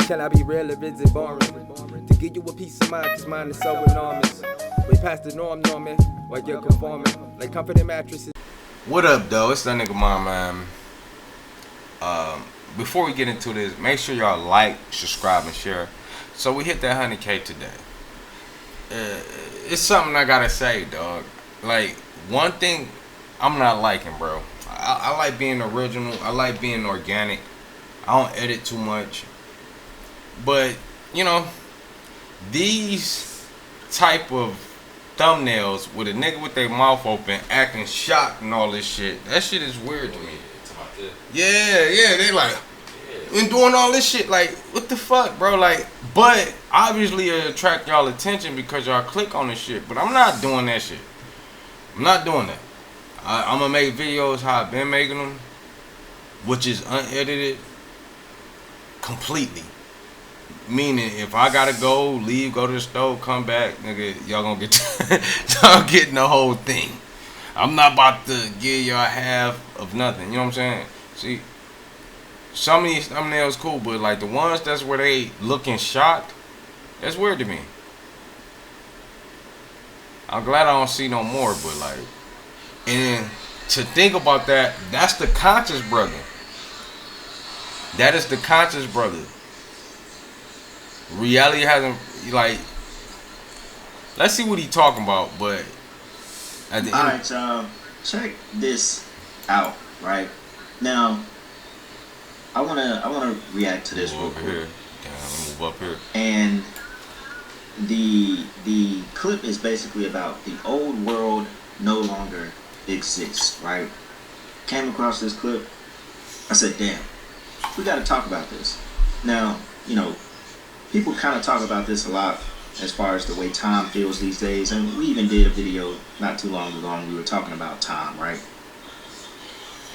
Can I be real or is it boring? To give you a peace of mind, cause mine is so enormous. We past the norm, Norman, while you're conforming. Like comforting mattresses. What up, though? It's that nigga Mom, man. Before we get into this, make sure y'all like, subscribe, and share. So we hit that 100K today. It's something I gotta say, dog. Like, one thing I'm not liking, bro. I like being original. I like being organic. I don't edit too much. But, you know, these type of thumbnails with a nigga with their mouth open, acting shocked and all this shit, that shit is weird to me. Yeah, they like, and doing all this shit, like, what the fuck, bro? Like, but obviously it attract y'all attention because y'all click on this shit. But I'm not doing that shit. I'm not doing that. I'm gonna make videos how I've been making them, which is unedited completely. Meaning, if I gotta go, leave, go to the store, come back, nigga, y'all gonna get y'all getting the whole thing. I'm not about to give y'all half of nothing. You know what I'm saying? See, some of these thumbnails cool, but like the ones that's where they looking shocked, that's weird to me. I'm glad I don't see no more, but like, and to think about that, that's the conscious brother. That is the conscious brother. Reality hasn't, like, let's see what he talking about, but at the end. Alright, y'all, check this out, right? Now, I wanna react to this real quick. Here. Move up here. And the clip is basically about the old world no longer exists, right? Came across this clip, I said, damn, we gotta talk about this. Now, you know, people kind of talk about this a lot as far as the way time feels these days, and we even did a video not too long ago and we were talking about time, right?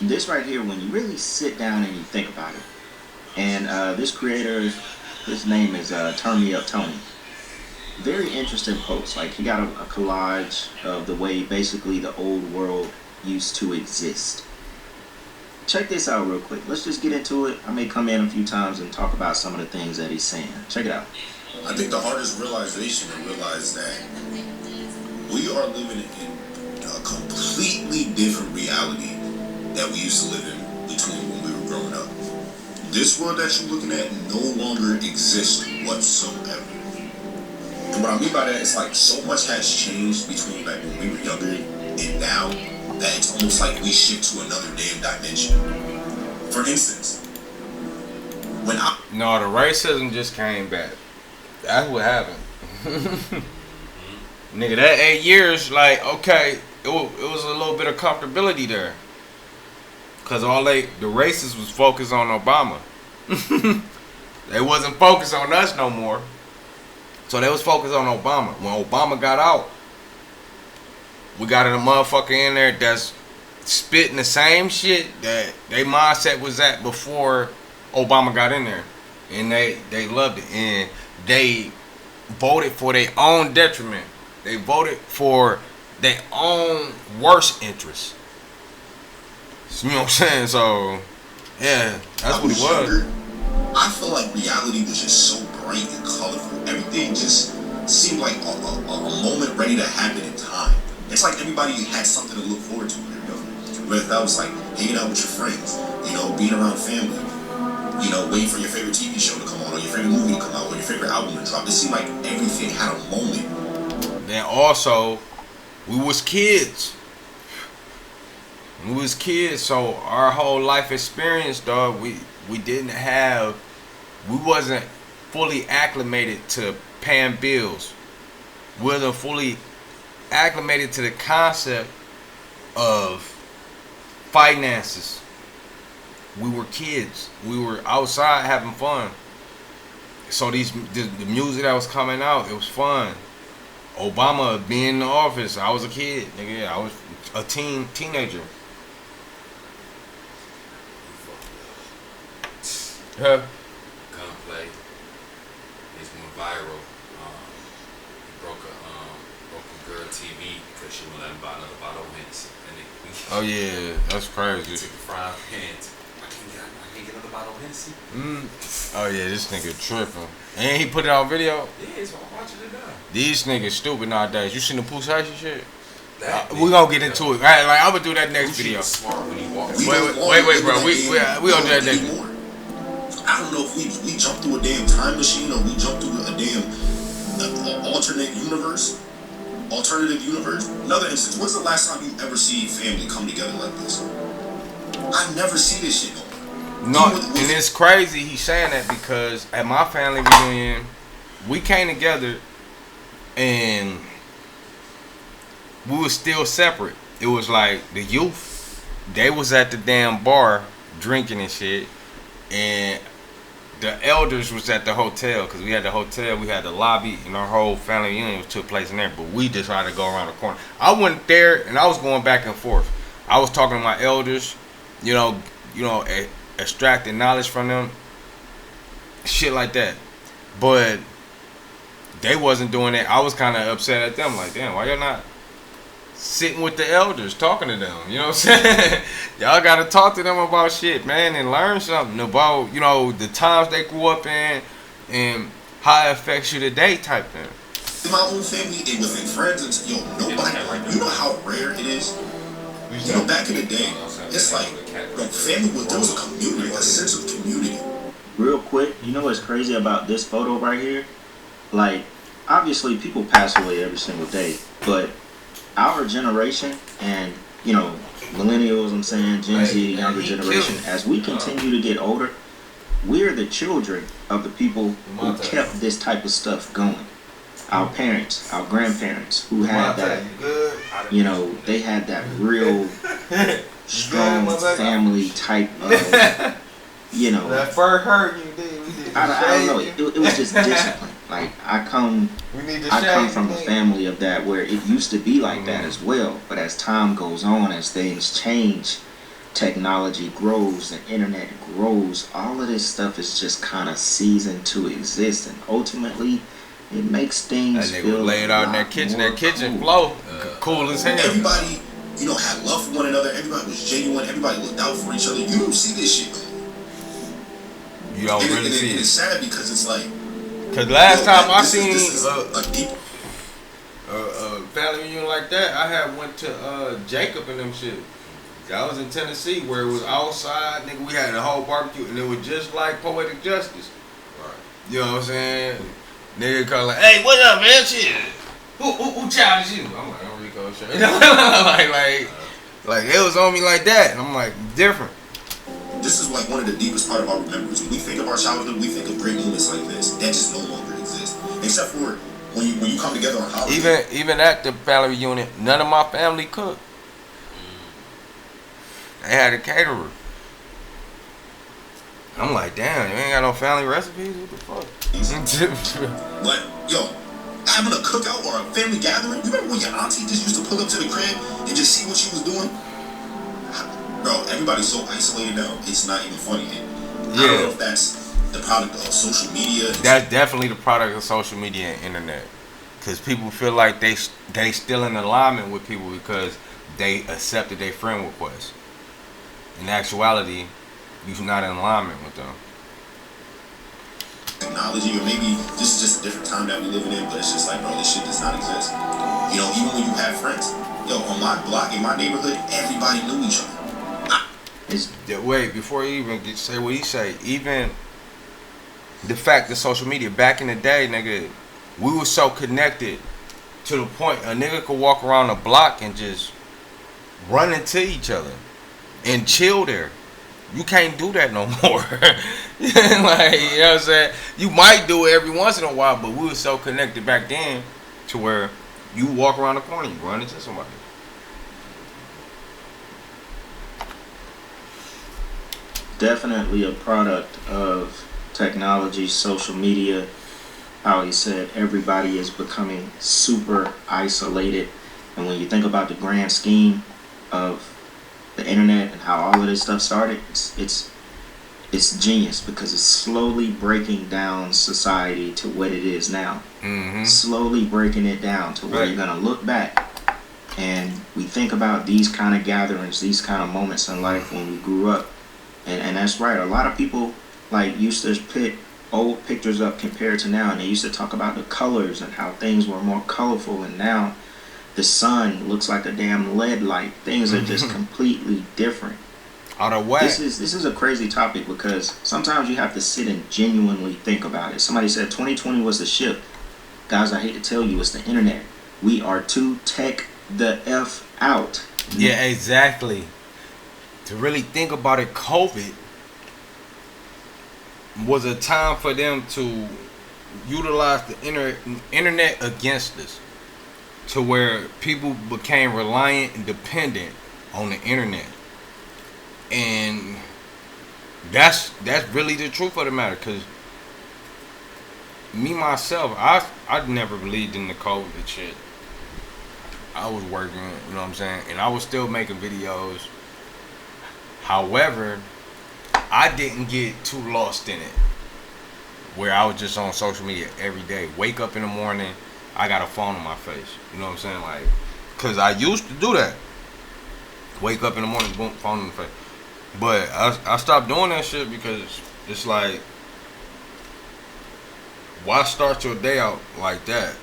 This right here, when you really sit down and you think about it, and this creator, his name is Turn Me Up Tony. Very interesting post. Like, he got a collage of the way basically the old world used to exist. Check this out real quick. Let's just get into it. I may come in a few times and talk about some of the things that he's saying. Check it out. I think the hardest realization to realize that we are living in a completely different reality that we used to live in between when we were growing up. This world that you're looking at no longer exists whatsoever. And what I mean by that is, like, so much has changed between like when we were younger and now that it's almost like we shift to another damn dimension. For instance, No, the racism just came back. That's what happened. Nigga, that 8 years, like, okay, it was a little bit of comfortability there. Because the racists was focused on Obama. They wasn't focused on us no more. So they was focused on Obama. When Obama got out, we got a motherfucker in there that's spitting the same shit that they mindset was at before Obama got in there. And they loved it. And they voted for their own detriment. They voted for their own worst interests. You know what I'm saying? So, yeah, that's what it was. I feel like reality was just so bright and colorful. Everything just seemed like a moment ready to happen in time. It's like everybody had something to look forward to when they were young. Whether that was like hanging out with your friends, you know, being around family, you know, waiting for your favorite TV show to come on, or your favorite movie to come out, or your favorite album to drop. It seemed like everything had a moment. Then also, we was kids. We was kids, so our whole life experience, dog, we wasn't fully acclimated to paying bills. We wasn't fully acclimated to the concept of finances. We were kids. We were outside having fun. So the music that was coming out, it was fun. Obama being in the office, I was a kid, nigga. I was a teenager. Huh? Gunplay. He's went viral. He broke a girl TV because she wouldn't let him buy another bottle of Hennessy. Oh yeah, that's crazy. He took the frying pans. I can't can't get another bottle of Hennessy. Oh yeah, this nigga tripping. And he put it on video. Yeah, so I'm watching it now. These niggas stupid nowadays. You seen the Pooh Shiesty shit? That We gonna get into it. Right, like I'm gonna do that next Gucci video. was smart when he walked. Wait, bro. We gonna do that next. I don't know if we jumped through a damn time machine or we jumped through a damn alternative universe. Another instance. When's the last time you ever see family come together like this? I never see this shit no more. No, and it's crazy he's saying that because at my family reunion, we came together and we was still separate. It was like the youth, they was at the damn bar drinking and shit, and the elders was at the hotel because we had the hotel, we had the lobby, and our whole family reunion took place in there. But we decided to go around the corner. I went there and I was going back and forth. I was talking to my elders, extracting knowledge from them, shit like that. But they wasn't doing it. I was kind of upset at them, like, damn, why y'all not sitting with the elders, talking to them? You know what I'm saying? Y'all got to talk to them about shit, man, and learn something about, the times they grew up in and how it affects you today type thing. In my own family and within friends, and nobody, you know how rare it is? Back in the day, it's like, family was, there was a community, a sense of community. Real quick, you know what's crazy about this photo right here? Like, obviously people pass away every single day, but our generation and, millennials, I'm saying, Gen Z, younger generation, as we continue to get older, we're the children of the people who kept this type of stuff going. Our parents, our grandparents, who had that, they had that real strong family type of, That fur hurt you, dude. I don't know. It was just discipline. Like I come from a family of that where it used to be like that as well. But as time goes on, as things change, technology grows, the internet grows, all of this stuff is just kind of seasoned to exist, and ultimately, it makes things that feel nigga laid out in that kitchen flow, cool as hell. Everybody, had love for one another. Everybody was genuine. Everybody looked out for each other. You don't see this shit. You don't really see it. It's sad because it's like. Cause last time I seen a family reunion like that, I had went to Jacob and them shit. I was in Tennessee where it was outside, nigga. We had a whole barbecue and it was just like Poetic Justice. Right. You know what I'm saying? Nigga call like, hey, what up, man? Shit. Who challenged you? I'm like, I'm Rico shit. like it was on me like that. And I'm like, different. This is like one of the deepest part of our remembrance. When we think of our childhood, we think of great moments like this. That just no longer exists. Except for when you come together on holidays. Even at the family reunion, none of my family cooked. They had a caterer. I'm like, damn, you ain't got no family recipes? What the fuck? But, having a cookout or a family gathering, you remember when your auntie just used to pull up to the crib and just see what she was doing? Bro, everybody's so isolated now, it's not even funny. I don't know if that's the product of social media. That's definitely the product of social media and internet. Because people feel like they still in alignment with people because they accepted their friend request. In actuality, you're not in alignment with them. Technology, or maybe this is just a different time that we living in, but it's just like, bro, this shit does not exist. Even when you have friends, on my block, in my neighborhood, everybody knew each other. Wait, before you even say what he say, even the fact that social media, back in the day, nigga, we were so connected to the point a nigga could walk around the block and just run into each other and chill there. You can't do that no more. You know what I'm saying? You might do it every once in a while, but we were so connected back then to where you walk around the corner, you run into somebody. Definitely a product of technology, social media. How he said everybody is becoming super isolated, and when you think about the grand scheme of the internet and how all of this stuff started, it's genius because it's slowly breaking down society to what it is now. Mm-hmm. Slowly breaking it down to where you're gonna look back and we think about these kind of gatherings, these kind of moments in life when we grew up, And that's right. A lot of people like used to put old pictures up compared to now, and they used to talk about the colors and how things were more colorful, and now the sun looks like a damn lead light. Things are just completely different. Out of whack. This is a crazy topic because sometimes you have to sit and genuinely think about it. Somebody said 2020 was the shift. Guys, I hate to tell you, it's the internet. We are too tech the F out. Yeah, exactly. To really think about it, COVID was a time for them to utilize the internet against us, to where people became reliant and dependent on the internet. And that's really the truth of the matter, because me myself, I never believed in the COVID shit. I was working, you know what I'm saying, and I was still making videos. However, I didn't get too lost in it, where I was just on social media every day. Wake up in the morning, I got a phone in my face. You know what I'm saying? Like, because I used to do that. Wake up in the morning, boom, phone in the face. But I stopped doing that shit because it's like, why start your day out like that?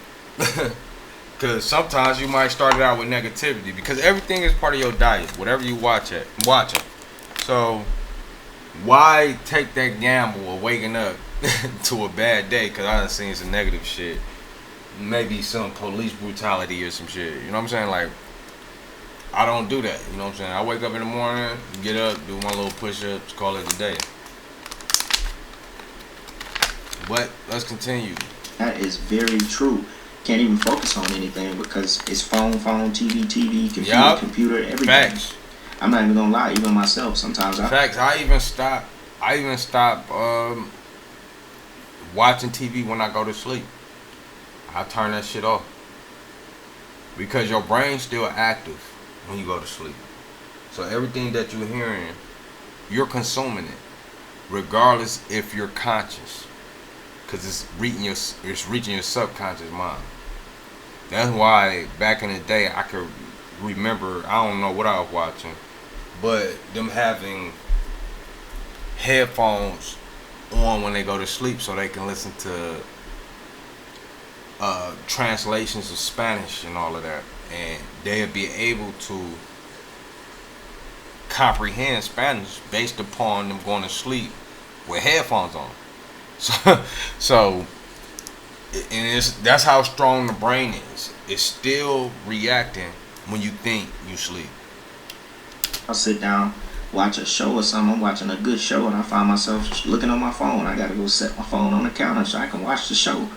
Because sometimes you might start it out with negativity, because everything is part of your diet. Whatever you watch it. So why take that gamble of waking up to a bad day? Because I done seen some negative shit. Maybe some police brutality or some shit. You know what I'm saying? Like, I don't do that. You know what I'm saying? I wake up in the morning, get up, do my little push-ups, call it a day. But let's continue. That is very true. Can't even focus on anything because it's phone, TV, computer, everything. Facts. I'm not even gonna lie, even myself, sometimes I even stop watching TV when I go to sleep. I turn that shit off. Because your brain's still active when you go to sleep. So everything that you're hearing, you're consuming it, regardless if you're conscious. Because it's reaching your subconscious mind. That's why back in the day I could remember, I don't know what I was watching, but them having headphones on when they go to sleep so they can listen to translations of Spanish and all of that, and they'll be able to comprehend Spanish based upon them going to sleep with headphones on. So and that's how strong the brain is. It's still reacting when you think you sleep. I'll sit down, watch a show or something. I'm watching a good show and I find myself looking on my phone. I gotta go set my phone on the counter so I can watch the show.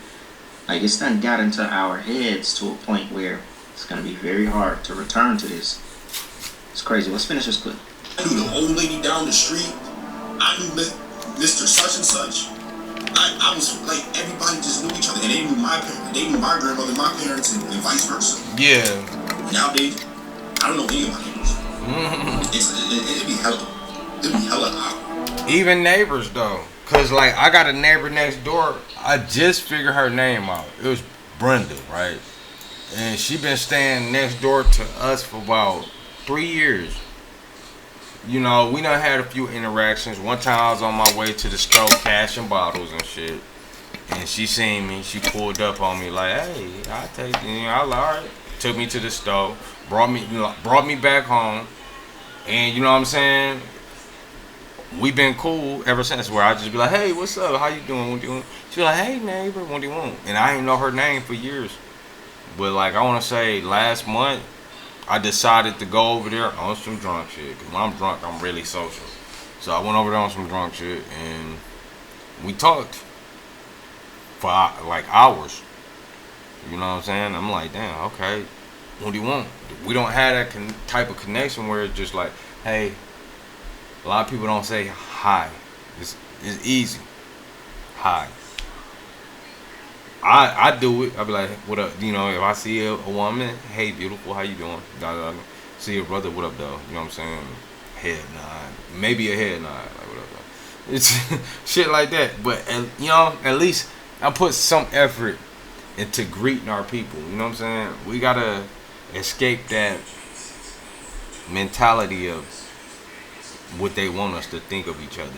Like, it's done got into our heads to a point where it's gonna be very hard to return to this. It's crazy. Let's finish this clip. I knew the old lady down the street. I knew Mr. Such and Such. I was like, everybody just knew each other, and they knew my parents, they knew my grandmother, my parents, and vice versa. Yeah. Nowadays, I don't know any of my neighbors. It'd be hella out. Even neighbors though, cause like I got a neighbor next door. I just figured her name out. It was Brenda, right? And she been staying next door to us for about 3 years. You know, we done had a few interactions. One time I was on my way to the store cashing bottles and shit, and she seen me. She pulled up on me like, "Hey, I'll take you." I was like, "All right." Took me to the store, brought me back home, and you know what I'm saying? We been cool ever since. Where I just be like, "Hey, what's up? How you doing? What you doing?" She be like, "Hey, neighbor, what do you want?" And I ain't know her name for years, but like I want to say last month, I decided to go over there on some drunk shit. Cause when I'm drunk, I'm really social. So I went over there on some drunk shit, and we talked for like hours. You know what I'm saying? I'm like, damn, okay. What do you want? We don't have that type of connection where it's just like, hey. A lot of people don't say hi. It's easy. Hi. I do it. I be like, what up? You know, if I see a woman, hey, beautiful, how you doing? See a brother, what up, though? You know what I'm saying? Head nod. Maybe a head nod. Like, what up, though? It's shit like that. But, you know, at least I put some effort into greeting our people. You know what I'm saying? We got to escape that mentality of what they want us to think of each other.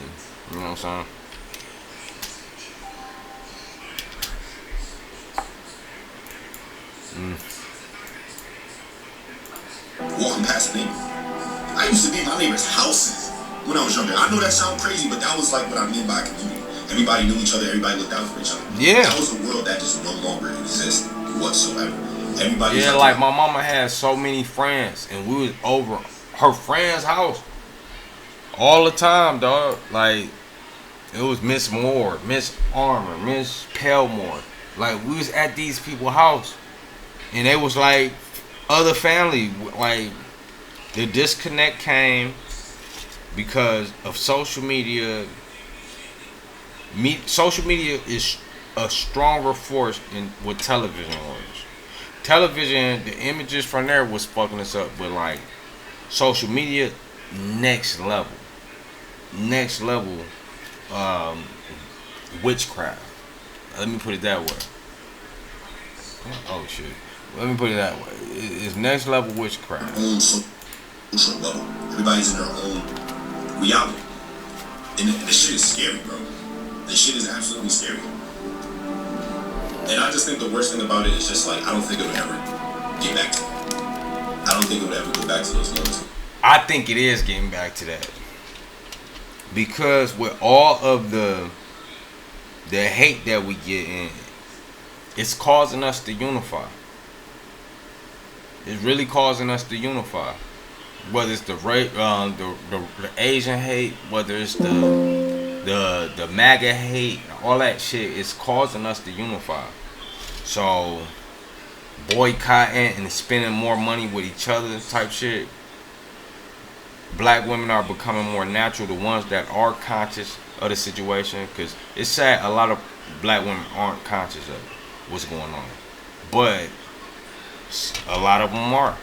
You know what I'm saying? Walking past a neighbor. I used to be in my neighbor's houses when I was younger. I know that sounds crazy, but that was like what I mean by community. Everybody knew each other. Everybody looked out for each other. Yeah. That was a world that just no longer exists whatsoever. Everybody. Yeah, like my mama had so many friends, and we was over her friend's house all the time, dog. Like, it was Miss Moore, Miss Armour, Miss Pelmore. Like, we was at these people's house, and they was like other family. Like, the disconnect came because of social media. Social media is a stronger force in what television was. Television, the images from there was fucking us up, but like social media, next level witchcraft. Let me put it that way. Oh shit. Let me put it that way. It's next level witchcraft. Own social level. Everybody's in their own reality, and the shit is scary, bro. The shit is absolutely scary. And I just think the worst thing about it is just like, I don't think it would ever get back to that. I don't think it would ever go back to those moments. I think it is getting back to that. Because with all of the hate that we get in, it's causing us to unify. It's really causing us to unify. Whether it's the Asian hate, whether it's the MAGA hate, all that shit is causing us to unify. So boycotting and spending more money with each other type shit. Black women are becoming more natural, the ones that are conscious of the situation, because it's sad a lot of black women aren't conscious of what's going on, but a lot of them are,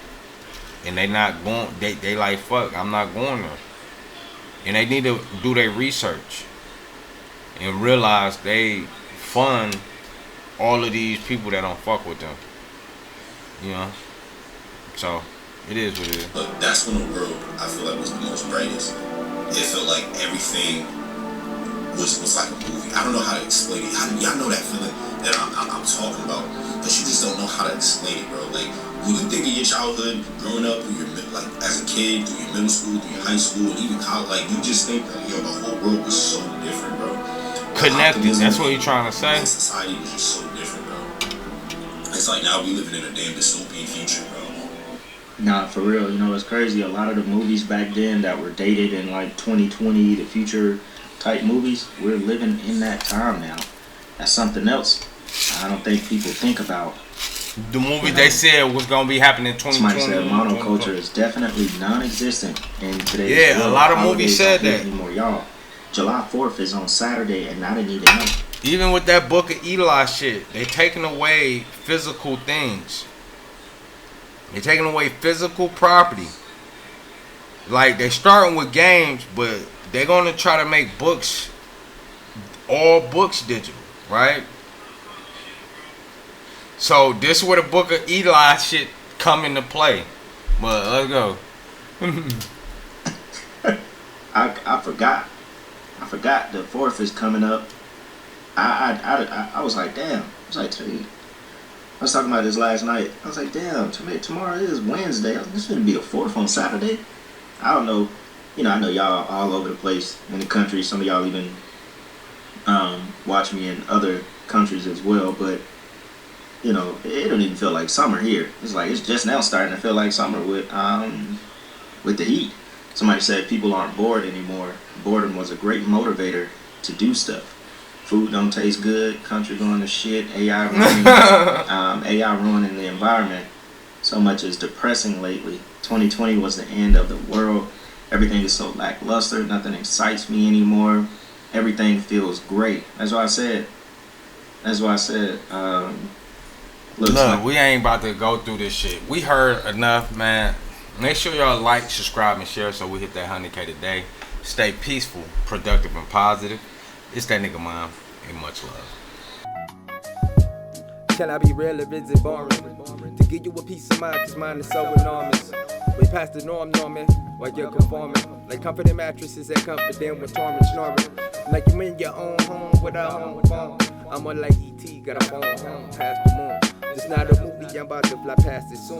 and they not going. They like, fuck, I'm not going there, and they need to do their research and realize they fund all of these people that don't fuck with them. You know, so it is what it is. But that's when the world, I feel like, was the most brightest. It felt like everything was like a movie. I don't know how to explain it. Y'all know that feeling that I'm talking about, but you just don't know how to explain it, bro. Like, when you think of your childhood, growing up, like as a kid, through your middle school, through your high school, and even college, like, you just think that, yo, the whole world was so different, bro. Connected. That's what you're trying to say. Society was just so different, bro. It's like now we living in a damn dystopian future, bro. Nah, for real. You know, it's crazy. A lot of the movies back then that were dated in like 2020, the future type movies, we're living in that time now. That's something else I don't think people think about. The movie they said was gonna be happening in 2020. Somebody said monoculture is definitely non-existent in today's world. Yeah, a lot of movies said that. Anymore. Y'all, July 4th is on Saturday, and I didn't even know. Even with that Book of Eli shit, they taking away physical things. They're taking away physical property. Like, they starting with games, but they're gonna try to make books, all books digital, right? So this is where the Book of Eli shit come into play. But let's go. I forgot the 4th is coming up. I was like, damn. I was like, today. I was talking about this last night. I was like, damn, tomorrow is Wednesday. This is going to be a 4th on Saturday. I don't know. You know, I know y'all all over the place in the country. Some of y'all even watch me in other countries as well. But, you know, it don't even feel like summer here. It's like it's just now starting to feel like summer with the heat. Somebody said people aren't bored anymore. Boredom was a great motivator to do stuff. Food don't taste good. Country going to shit. AI ruining the environment. So much is depressing lately. 2020 was the end of the world. Everything is so lackluster. Nothing excites me anymore. Everything feels great. That's why I said. Look, we ain't about to go through this shit. We heard enough, man. Make sure y'all like, subscribe, and share so we hit that 100K today. Stay peaceful, productive, and positive. It's that nigga Mom, and much love. Can I be real or is it boring? To give you a peace of mind, cause mine is so enormous. Way past the norm, Norman. while you're conforming. Like comforting mattresses that comfort them when torment snoring. Like you in your own home with a home phone. I'm on like E.T., got a phone home past the moon. It's not a movie, I'm about to fly past it soon.